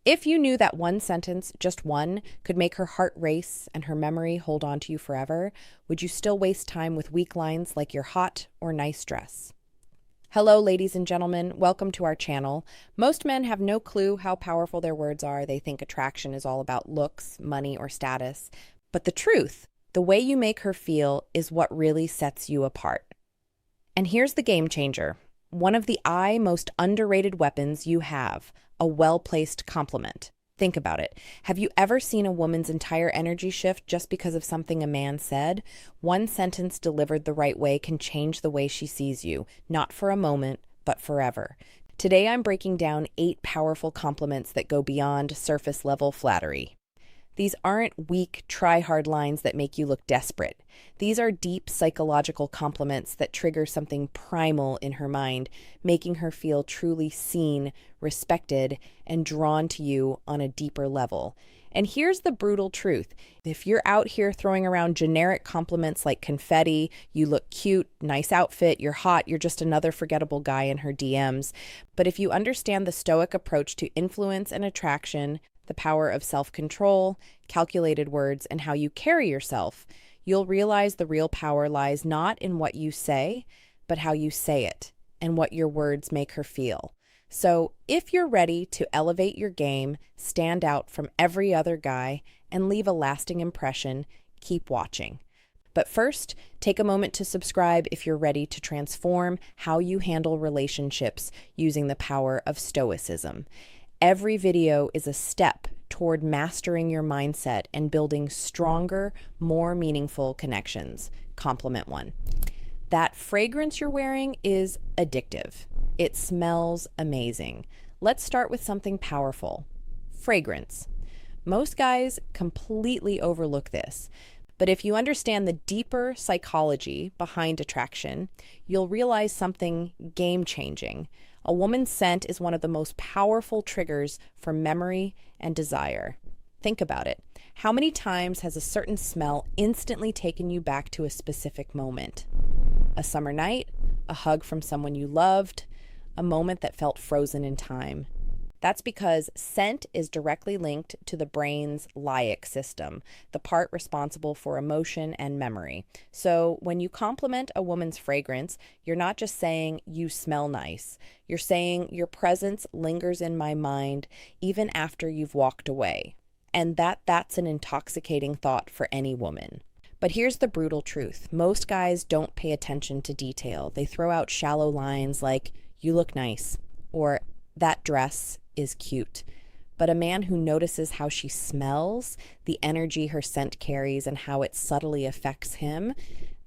If you knew that one sentence, just one, could make her heart race and her memory hold on to you forever, would you still waste time with weak lines like "you're hot" or "nice dress"? Hello, ladies and gentlemen. Welcome to our channel. Most men have no clue how powerful their words are. They think attraction is all about looks, money, or status. But the truth, the way you make her feel, is what really sets you apart. And here's the game changer. One of the most underrated weapons you have, a well-placed compliment. Think about it. Have you ever seen a woman's entire energy shift just because of something a man said? One sentence delivered the right way can change the way she sees you, not for a moment, but forever. Today I'm breaking down 8 powerful compliments that go beyond surface-level flattery. These aren't weak, try-hard lines that make you look desperate. These are deep psychological compliments that trigger something primal in her mind, making her feel truly seen, respected, and drawn to you on a deeper level. And here's the brutal truth. If you're out here throwing around generic compliments like confetti, "you look cute," "nice outfit," "you're hot," you're just another forgettable guy in her DMs. But if you understand the Stoic approach to influence and attraction, the power of self-control, calculated words, and how you carry yourself, you'll realize the real power lies not in what you say, but how you say it and what your words make her feel. So if you're ready to elevate your game, stand out from every other guy, and leave a lasting impression, keep watching. But first, take a moment to subscribe if you're ready to transform how you handle relationships using the power of Stoicism. Every video is a step toward mastering your mindset and building stronger, more meaningful connections. Compliment 1. That fragrance you're wearing is addictive. It smells amazing. Let's start with something powerful. Fragrance. Most guys completely overlook this. But if you understand the deeper psychology behind attraction, you'll realize something game-changing. A woman's scent is one of the most powerful triggers for memory and desire. Think about it. How many times has a certain smell instantly taken you back to a specific moment? A summer night, a hug from someone you loved, a moment that felt frozen in time. That's because scent is directly linked to the brain's limbic system, the part responsible for emotion and memory. So when you compliment a woman's fragrance, you're not just saying "you smell nice." You're saying "your presence lingers in my mind even after you've walked away." And that's an intoxicating thought for any woman. But here's the brutal truth. Most guys don't pay attention to detail. They throw out shallow lines like "you look nice" or "that dress is cute." But a man who notices how she smells, the energy her scent carries, and how it subtly affects him,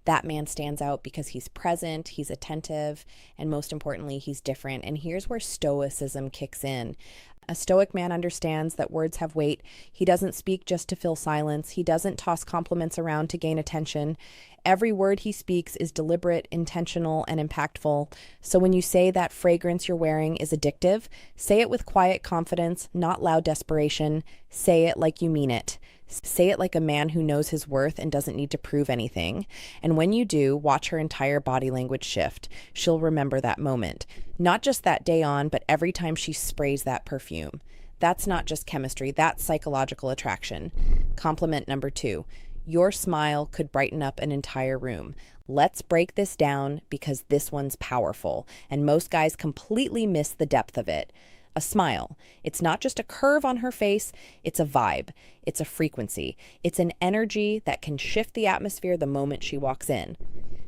that man stands out because he's present, he's attentive, and most importantly, he's different. And here's where Stoicism kicks in. A Stoic man understands that words have weight. He doesn't speak just to fill silence. He doesn't toss compliments around to gain attention. Every word he speaks is deliberate, intentional, and impactful. So when you say that fragrance you're wearing is addictive, say it with quiet confidence, not loud desperation. Say it like you mean it. Say it like a man who knows his worth and doesn't need to prove anything. And when you do, watch her entire body language shift. She'll remember that moment. Not just that day on, but every time she sprays that perfume. That's not just chemistry, that's psychological attraction. Compliment number 2. Your smile could brighten up an entire room. Let's break this down because this one's powerful, and most guys completely miss the depth of it. A smile. It's not just a curve on her face, it's a vibe. It's a frequency. It's an energy that can shift the atmosphere the moment she walks in.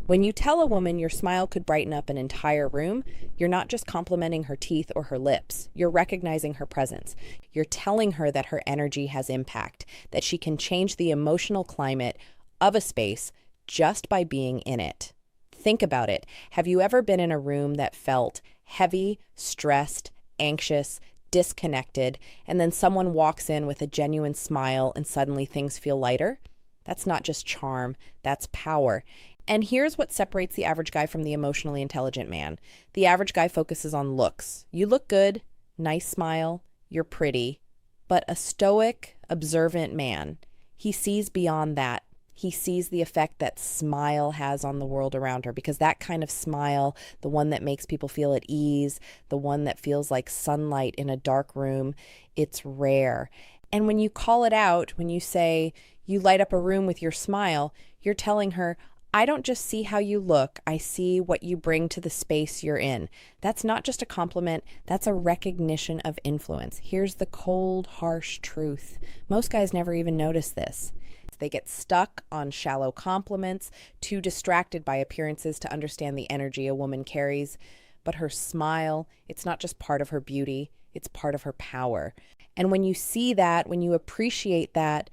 When you tell a woman your smile could brighten up an entire room, you're not just complimenting her teeth or her lips. You're recognizing her presence. You're telling her that her energy has impact, that she can change the emotional climate of a space just by being in it. Think about it. Have you ever been in a room that felt heavy, stressed, anxious, disconnected, and then someone walks in with a genuine smile and suddenly things feel lighter? That's not just charm, that's power. And here's what separates the average guy from the emotionally intelligent man. The average guy focuses on looks. You look good, nice smile, you're pretty. But a stoic, observant man, he sees beyond that. He sees the effect that smile has on the world around her, because that kind of smile, the one that makes people feel at ease, the one that feels like sunlight in a dark room, it's rare. And when you call it out, when you say you light up a room with your smile, you're telling her, I don't just see how you look, I see what you bring to the space you're in. That's not just a compliment, that's a recognition of influence. Here's the cold, harsh truth. Most guys never even notice this. They get stuck on shallow compliments, too distracted by appearances to understand the energy a woman carries. But her smile, it's not just part of her beauty, it's part of her power. And when you see that, when you appreciate that,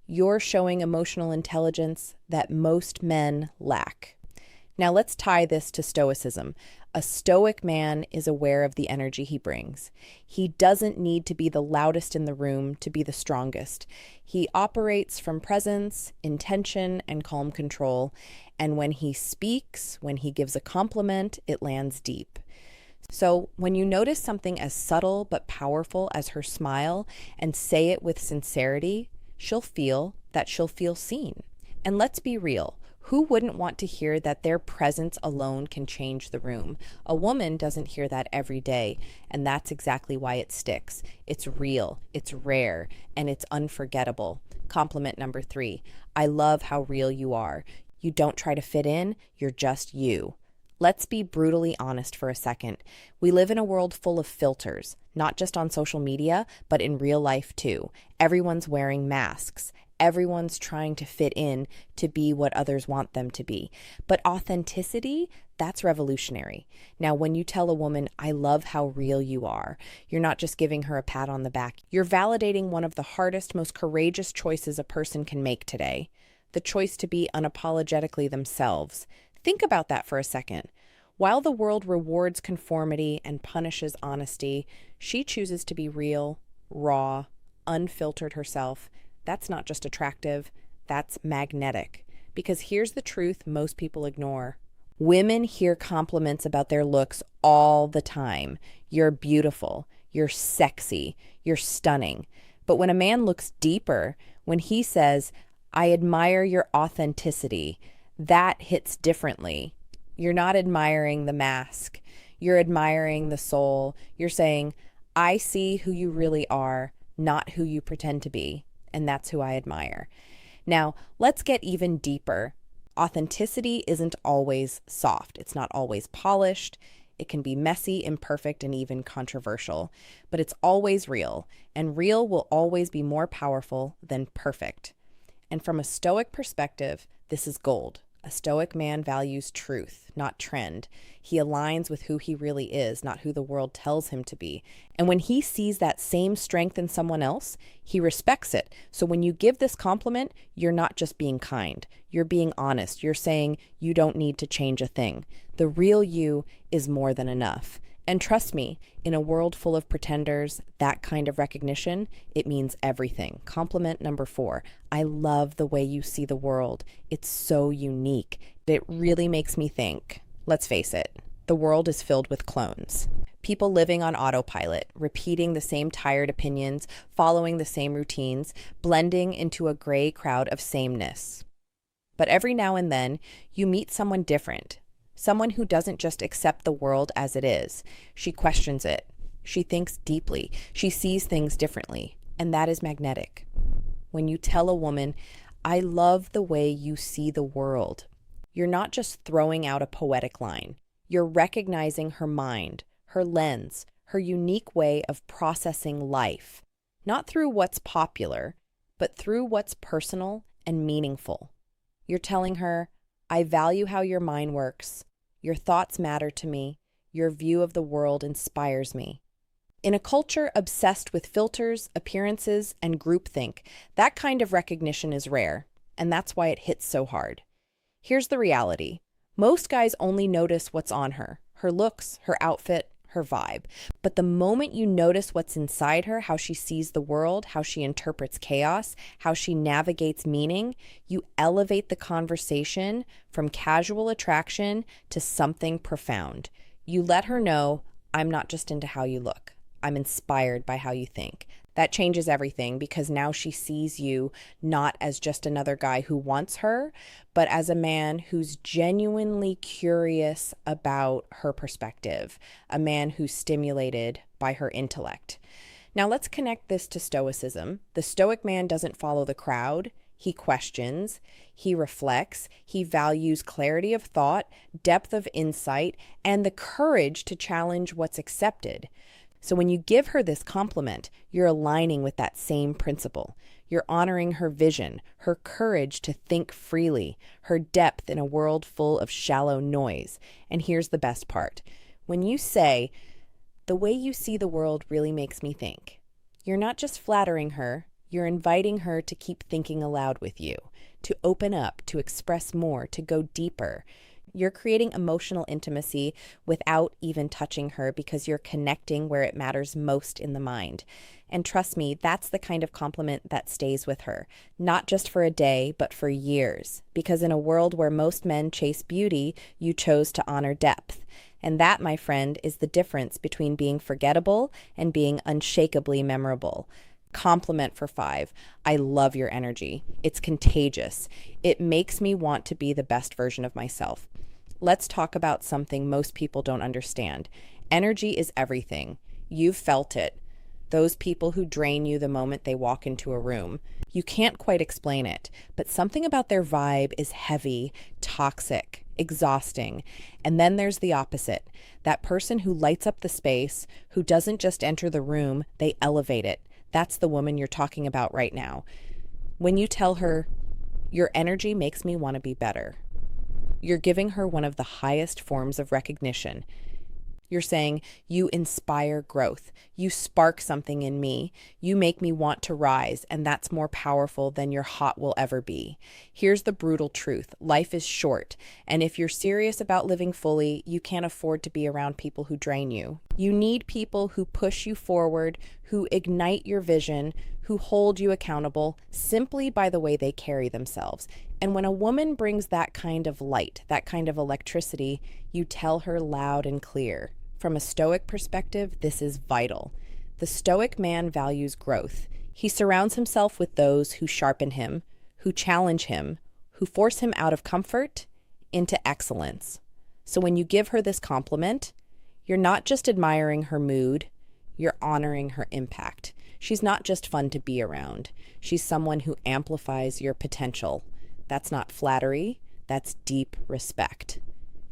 you're showing emotional intelligence that most men lack. Now let's tie this to stoicism. A stoic man is aware of the energy he brings. He doesn't need to be the loudest in the room to be the strongest. He operates from presence, intention, and calm control. And when he speaks, when he gives a compliment, it lands deep. So when you notice something as subtle but powerful as her smile and say it with sincerity, she'll feel seen. And let's be real. Who wouldn't want to hear that their presence alone can change the room? A woman doesn't hear that every day, and that's exactly why it sticks. It's real, it's rare, and it's unforgettable. Compliment number 3. I love how real you are. You don't try to fit in, you're just you. Let's be brutally honest for a second. We live in a world full of filters, not just on social media, but in real life too. Everyone's wearing masks. Everyone's trying to fit in to be what others want them to be. But authenticity, that's revolutionary. Now, when you tell a woman, I love how real you are, you're not just giving her a pat on the back. You're validating one of the hardest, most courageous choices a person can make today. The choice to be unapologetically themselves. Think about that for a second. While the world rewards conformity and punishes honesty, she chooses to be real, raw, unfiltered herself. That's not just attractive, that's magnetic. Because here's the truth most people ignore. Women hear compliments about their looks all the time. You're beautiful, you're sexy, you're stunning. But when a man looks deeper, when he says, I admire your authenticity, that hits differently. You're not admiring the mask. You're admiring the soul. You're saying, I see who you really are, not who you pretend to be. And that's who I admire. Now, let's get even deeper. Authenticity isn't always soft. It's not always polished. It can be messy, imperfect, and even controversial. But it's always real. And real will always be more powerful than perfect. And from a stoic perspective, this is gold. A stoic man values truth, not trend. He aligns with who he really is, not who the world tells him to be. And when he sees that same strength in someone else, he respects it. So when you give this compliment, you're not just being kind. You're being honest. You're saying you don't need to change a thing. The real you is more than enough. And trust me, in a world full of pretenders, that kind of recognition, it means everything. Compliment number 4. I love the way you see the world. It's so unique. It really makes me think. Let's face it, the world is filled with clones. People living on autopilot, repeating the same tired opinions, following the same routines, blending into a gray crowd of sameness. But every now and then, you meet someone different. Someone who doesn't just accept the world as it is. She questions it. She thinks deeply. She sees things differently. And that is magnetic. When you tell a woman, I love the way you see the world, you're not just throwing out a poetic line. You're recognizing her mind, her lens, her unique way of processing life. Not through what's popular, but through what's personal and meaningful. You're telling her, I value how your mind works. Your thoughts matter to me. Your view of the world inspires me. In a culture obsessed with filters, appearances, and groupthink, that kind of recognition is rare, and that's why it hits so hard. Here's the reality. Most guys only notice what's on her looks, her outfit, her vibe. But the moment you notice what's inside her, how she sees the world, how she interprets chaos, how she navigates meaning, you elevate the conversation from casual attraction to something profound. You let her know, I'm not just into how you look. I'm inspired by how you think. That changes everything because now she sees you not as just another guy who wants her, but as a man who's genuinely curious about her perspective, a man who's stimulated by her intellect. Now let's connect this to Stoicism. The Stoic man doesn't follow the crowd. He questions, he reflects, he values clarity of thought, depth of insight, and the courage to challenge what's accepted. So when you give her this compliment, you're aligning with that same principle. You're honoring her vision, her courage to think freely, her depth in a world full of shallow noise. And here's the best part. When you say, "The way you see the world really makes me think," you're not just flattering her, you're inviting her to keep thinking aloud with you, to open up, to express more, to go deeper. You're creating emotional intimacy without even touching her because you're connecting where it matters most in the mind. And trust me, that's the kind of compliment that stays with her, not just for a day, but for years. Because in a world where most men chase beauty, you chose to honor depth. And that, my friend, is the difference between being forgettable and being unshakably memorable. Compliment for 5. I love your energy. It's contagious. It makes me want to be the best version of myself. Let's talk about something most people don't understand. Energy is everything. You've felt it. Those people who drain you the moment they walk into a room. You can't quite explain it, but something about their vibe is heavy, toxic, exhausting. And then there's the opposite. That person who lights up the space, who doesn't just enter the room, they elevate it. That's the woman you're talking about right now. When you tell her, "Your energy makes me want to be better," you're giving her one of the highest forms of recognition. You're saying, "You inspire growth. You spark something in me. You make me want to rise, and that's more powerful than your hot will ever be." Here's the brutal truth. Life is short, and if you're serious about living fully, you can't afford to be around people who drain you. You need people who push you forward, who ignite your vision, who hold you accountable simply by the way they carry themselves. And when a woman brings that kind of light, that kind of electricity, you tell her loud and clear. From a Stoic perspective, this is vital. The Stoic man values growth. He surrounds himself with those who sharpen him, who challenge him, who force him out of comfort into excellence. So when you give her this compliment, you're not just admiring her mood, you're honoring her impact. She's not just fun to be around. She's someone who amplifies your potential. That's not flattery, that's deep respect.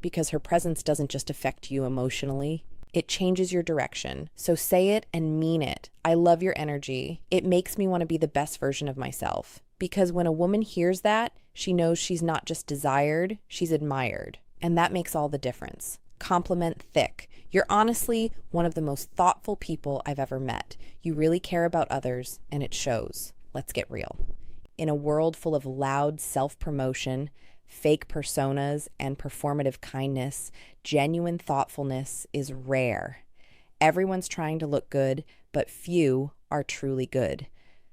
Because her presence doesn't just affect you emotionally, it changes your direction. So say it and mean it. I love your energy. It makes me want to be the best version of myself. Because when a woman hears that, she knows she's not just desired, she's admired. And that makes all the difference. Compliment thick. You're honestly one of the most thoughtful people I've ever met. You really care about others, and it shows. Let's get real. In a world full of loud self-promotion, fake personas, and performative kindness, genuine thoughtfulness is rare. Everyone's trying to look good, but few are truly good.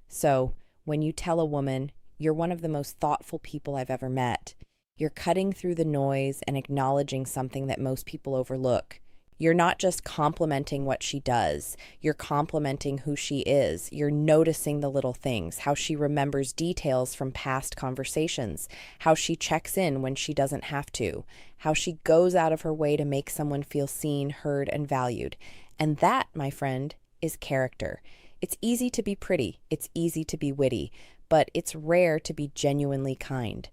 So when you tell a woman, "You're one of the most thoughtful people I've ever met," you're cutting through the noise and acknowledging something that most people overlook. You're not just complimenting what she does, you're complimenting who she is. You're noticing the little things, how she remembers details from past conversations, how she checks in when she doesn't have to, how she goes out of her way to make someone feel seen, heard, and valued. And that, my friend, is character. It's easy to be pretty, it's easy to be witty, but it's rare to be genuinely kind.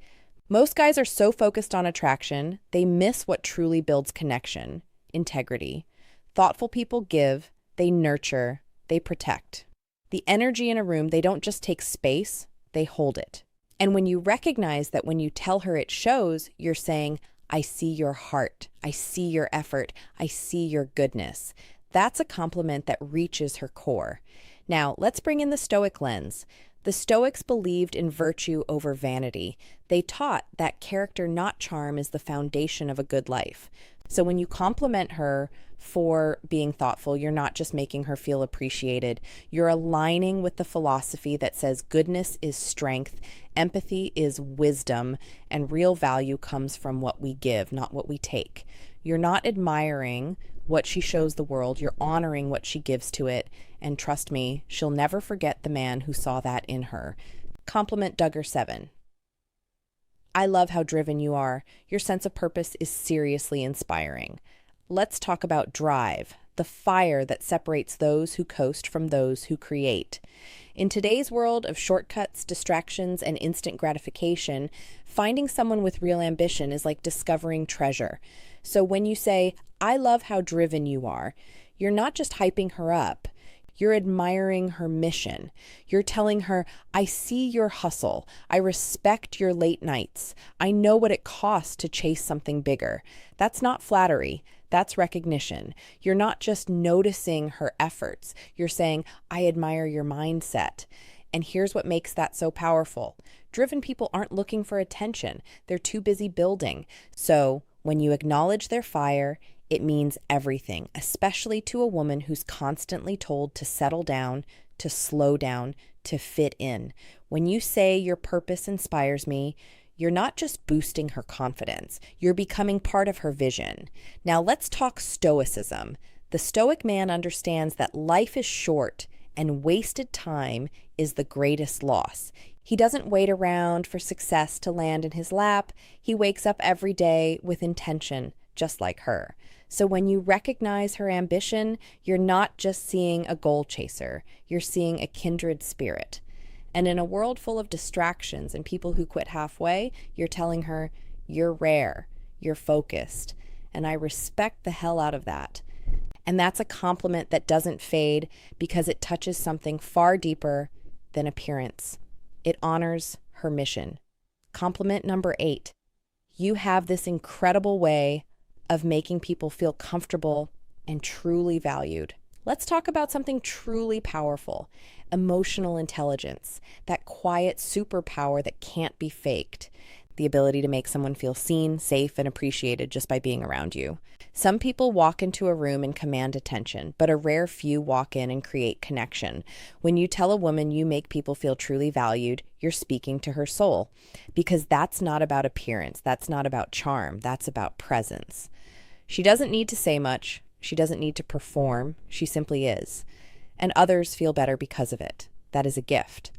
Most guys are so focused on attraction, they miss what truly builds connection. Integrity. Thoughtful people give, they nurture, they protect. The energy in a room, they don't just take space, they hold it. And when you recognize that when you tell her it shows, you're saying, "I see your heart, I see your effort, I see your goodness." That's a compliment that reaches her core. Now, let's bring in the Stoic lens. The Stoics believed in virtue over vanity. They taught that character, not charm, is the foundation of a good life. So when you compliment her for being thoughtful, you're not just making her feel appreciated. You're aligning with the philosophy that says goodness is strength, empathy is wisdom, and real value comes from what we give, not what we take. You're not admiring what she shows the world, you're honoring what she gives to it, And trust me, she'll never forget the man who saw that in her. Compliment Duggar 7. I love how driven you are. Your sense of purpose is seriously inspiring. Let's talk about drive, the fire that separates those who coast from those who create. In today's world of shortcuts, distractions, and instant gratification, finding someone with real ambition is like discovering treasure. So when you say, I love how driven you are, you're not just hyping her up. You're admiring her mission. You're telling her, I see your hustle. I respect your late nights. I know what it costs to chase something bigger. That's not flattery. That's recognition. You're not just noticing her efforts. You're saying, I admire your mindset. And here's what makes that so powerful. Driven people aren't looking for attention. They're too busy building. So when you acknowledge their fire, it means everything, especially to a woman who's constantly told to settle down, to slow down, to fit in. When you say your purpose inspires me, you're not just boosting her confidence, you're becoming part of her vision. Now let's talk stoicism. The stoic man understands that life is short and wasted time is the greatest loss. He doesn't wait around for success to land in his lap. He wakes up every day with intention, just like her. So when you recognize her ambition, you're not just seeing a goal chaser, you're seeing a kindred spirit. And in a world full of distractions and people who quit halfway, you're telling her, you're rare, you're focused, and I respect the hell out of that. And that's a compliment that doesn't fade because it touches something far deeper than appearance. It honors her mission. Compliment number 8. You have this incredible way of making people feel comfortable and truly valued. Let's talk about something truly powerful, emotional intelligence, that quiet superpower that can't be faked, the ability to make someone feel seen, safe, and appreciated just by being around you. Some people walk into a room and command attention, but a rare few walk in and create connection. When you tell a woman you make people feel truly valued, you're speaking to her soul, because that's not about appearance, that's not about charm, that's about presence. She doesn't need to say much. She doesn't need to perform. She simply is. And others feel better because of it. That is a gift.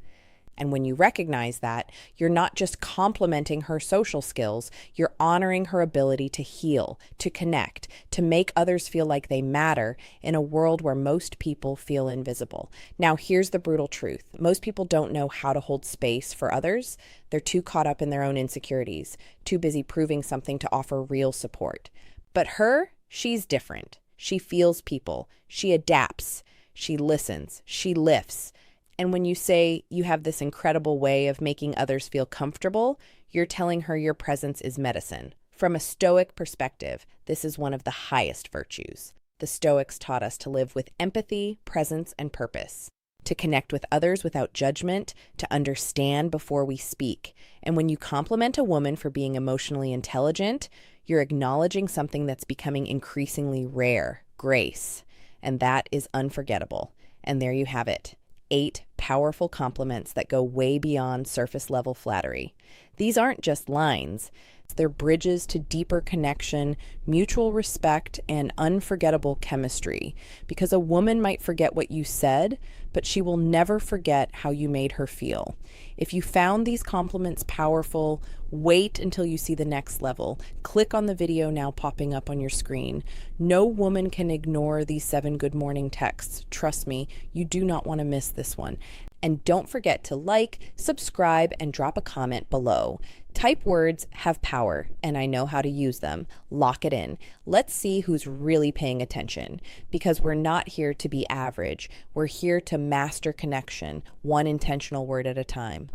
And when you recognize that, you're not just complimenting her social skills, you're honoring her ability to heal, to connect, to make others feel like they matter in a world where most people feel invisible. Now, here's the brutal truth. Most people don't know how to hold space for others. They're too caught up in their own insecurities, too busy proving something to offer real support. But her, she's different. She feels people. She adapts. She listens. She lifts. And when you say you have this incredible way of making others feel comfortable, you're telling her your presence is medicine. From a Stoic perspective, this is one of the highest virtues. The Stoics taught us to live with empathy, presence, and purpose, to connect with others without judgment, to understand before we speak. And when you compliment a woman for being emotionally intelligent, you're acknowledging something that's becoming increasingly rare, grace. And that is unforgettable. And there you have it. 8 powerful compliments that go way beyond surface level flattery. These aren't just lines. They're bridges to deeper connection, mutual respect, and unforgettable chemistry. Because a woman might forget what you said, but she will never forget how you made her feel. If you found these compliments powerful, wait until you see the next level. Click on the video now popping up on your screen. No woman can ignore these 7 good morning texts. Trust me, you do not want to miss this one. And don't forget to like, subscribe, and drop a comment below. Type words have power, and I know how to use them. Lock it in. Let's see who's really paying attention, because we're not here to be average. We're here to master connection, one intentional word at a time.